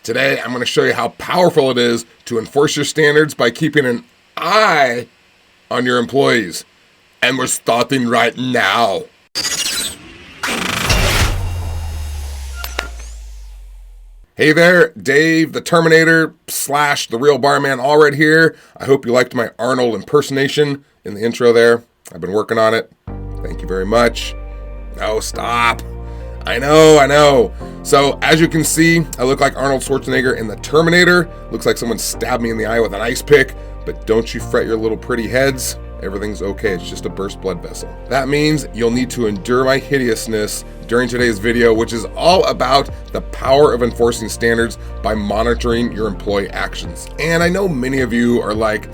Today, I'm going to show you how powerful it is to enforce your standards by keeping an eye on your employees. And we're starting right now. Hey there, Dave the Terminator / the real barman Allred here. I hope you liked my Arnold impersonation in the intro there. I've been working on it. Thank you very much. No, stop. I know. So as you can see, I look like Arnold Schwarzenegger in the Terminator. Looks like someone stabbed me in the eye with an ice pick. But don't you fret your little pretty heads. Everything's okay, it's just a burst blood vessel. That means you'll need to endure my hideousness during today's video, which is all about the power of enforcing standards by monitoring your employee actions. And I know many of you are like,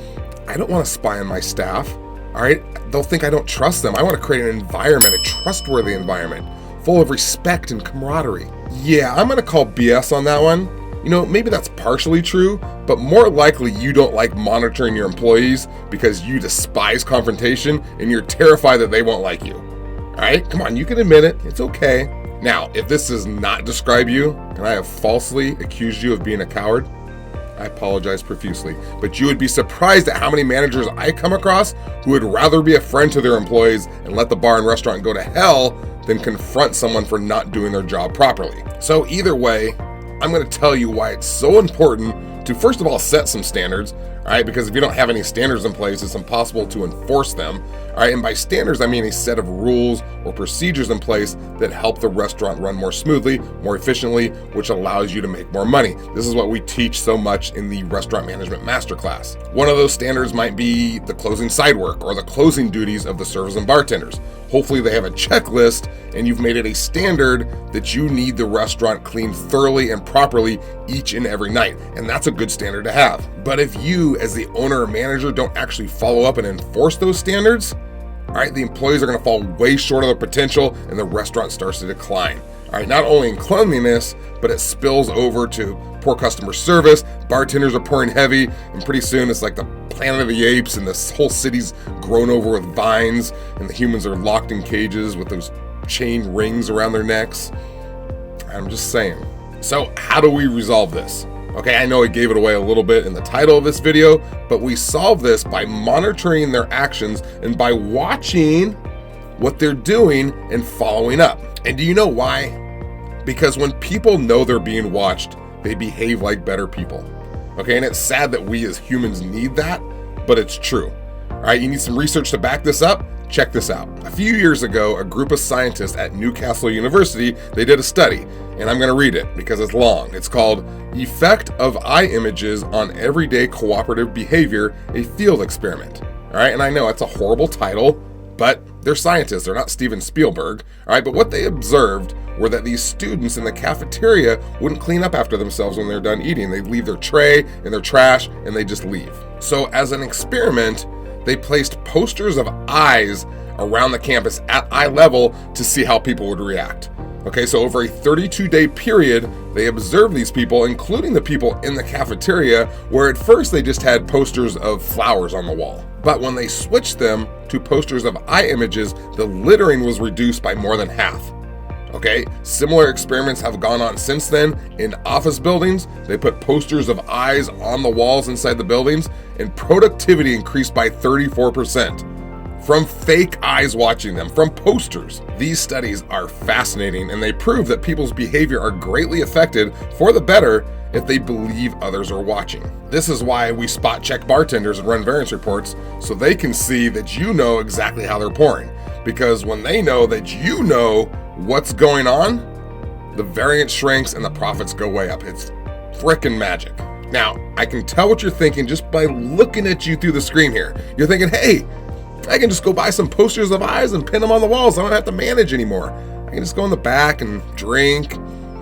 I don't want to spy on my staff, all right? They'll think I don't trust them. I want to create an environment, a trustworthy environment, full of respect and camaraderie. Yeah, I'm gonna call BS on that one. You know, maybe that's partially true, but more likely you don't like monitoring your employees because you despise confrontation and you're terrified that they won't like you. All right, come on, you can admit it, it's okay. Now, if this does not describe you and I have falsely accused you of being a coward, I apologize profusely, but you would be surprised at how many managers I come across who would rather be a friend to their employees and let the bar and restaurant go to hell than confront someone for not doing their job properly. So either way, I'm going to tell you why it's so important to, first of all, set some standards, all right? Because if you don't have any standards in place, it's impossible to enforce them, all right? And by standards, I mean a set of rules or procedures in place that help the restaurant run more smoothly, more efficiently, which allows you to make more money. This is what we teach so much in the Restaurant Management Masterclass. One of those standards might be the closing side work or the closing duties of the servers and bartenders. Hopefully they have a checklist and you've made it a standard that you need the restaurant cleaned thoroughly and properly each and every night. And that's a good standard to have. But if you, as the owner or manager, don't actually follow up and enforce those standards, all right, the employees are going to fall way short of their potential and the restaurant starts to decline. All right, not only in cleanliness, but it spills over to poor customer service. Bartenders are pouring heavy, and pretty soon it's like the Planet of the Apes, and this whole city's grown over with vines, and the humans are locked in cages with those chain rings around their necks. I'm just saying. So how do we resolve this? Okay, I know I gave it away a little bit in the title of this video, but we solve this by monitoring their actions and by watching what they're doing and following up. And do you know why? Because when people know they're being watched, they behave like better people. Okay, and it's sad that we as humans need that, but it's true. All right, you need some research to back this up? Check this out. A few years ago, a group of scientists at Newcastle University, they did a study, and I'm gonna read it because it's long. It's called Effect of Eye Images on Everyday Cooperative Behavior, a Field Experiment. All right, and I know it's a horrible title, but they're scientists, they're not Steven Spielberg. All right, but what they observed were that these students in the cafeteria wouldn't clean up after themselves when they're done eating. They'd leave their tray and their trash and they just leave. So as an experiment, they placed posters of eyes around the campus at eye level to see how people would react. Okay, so over a 32-day period, they observed these people, including the people in the cafeteria, where at first they just had posters of flowers on the wall. But when they switched them to posters of eye images, the littering was reduced by more than half. Okay, similar experiments have gone on since then. In office buildings, they put posters of eyes on the walls inside the buildings, and productivity increased by 34%. From fake eyes watching them, from posters. These studies are fascinating, and they prove that people's behavior are greatly affected for the better if they believe others are watching. This is why we spot check bartenders and run variance reports, so they can see that you know exactly how they're pouring. Because when they know that you know what's going on, the variance shrinks and the profits go way up. It's frickin' magic. Now, I can tell what you're thinking just by looking at you through the screen here. You're thinking, hey, I can just go buy some posters of eyes and pin them on the walls. I don't have to manage anymore. I can just go in the back and drink.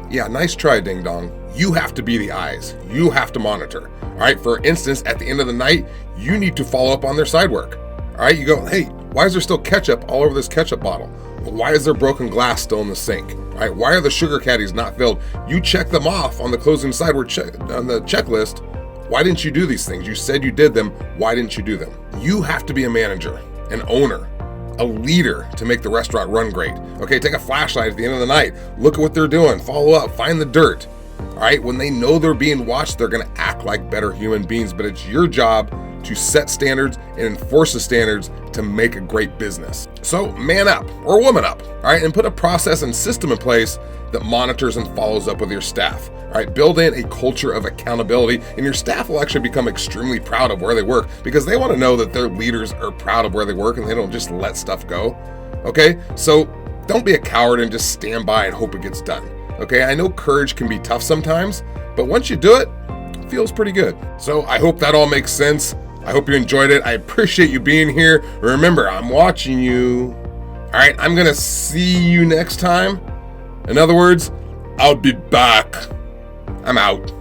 Yeah, nice try, ding dong. You have to be the eyes. You have to monitor. All right, for instance, at the end of the night, you need to follow up on their side work. All right, you go, hey, why is there still ketchup all over this ketchup bottle? Why is there broken glass still in the sink? All right, why are the sugar caddies not filled? You check them off on the closing side work on the checklist. Why didn't you do these things? You said you did them. Why didn't you do them? You have to be a manager, an owner, a leader to make the restaurant run great. Okay, take a flashlight at the end of the night. Look at what they're doing. Follow up. Find the dirt. All right, when they know they're being watched, they're going to act like better human beings, but it's your job to set standards and enforce the standards to make a great business. So man up or woman up, all right, and put a process and system in place that monitors and follows up with your staff. All right, build in a culture of accountability, and your staff will actually become extremely proud of where they work because they want to know that their leaders are proud of where they work and they don't just let stuff go. Okay, so don't be a coward and just stand by and hope it gets done. Okay, I know courage can be tough sometimes, but once you do it, it feels pretty good. So I hope that all makes sense. I hope you enjoyed it. I appreciate you being here. Remember, I'm watching you. All right, I'm going to see you next time. In other words, I'll be back. I'm out.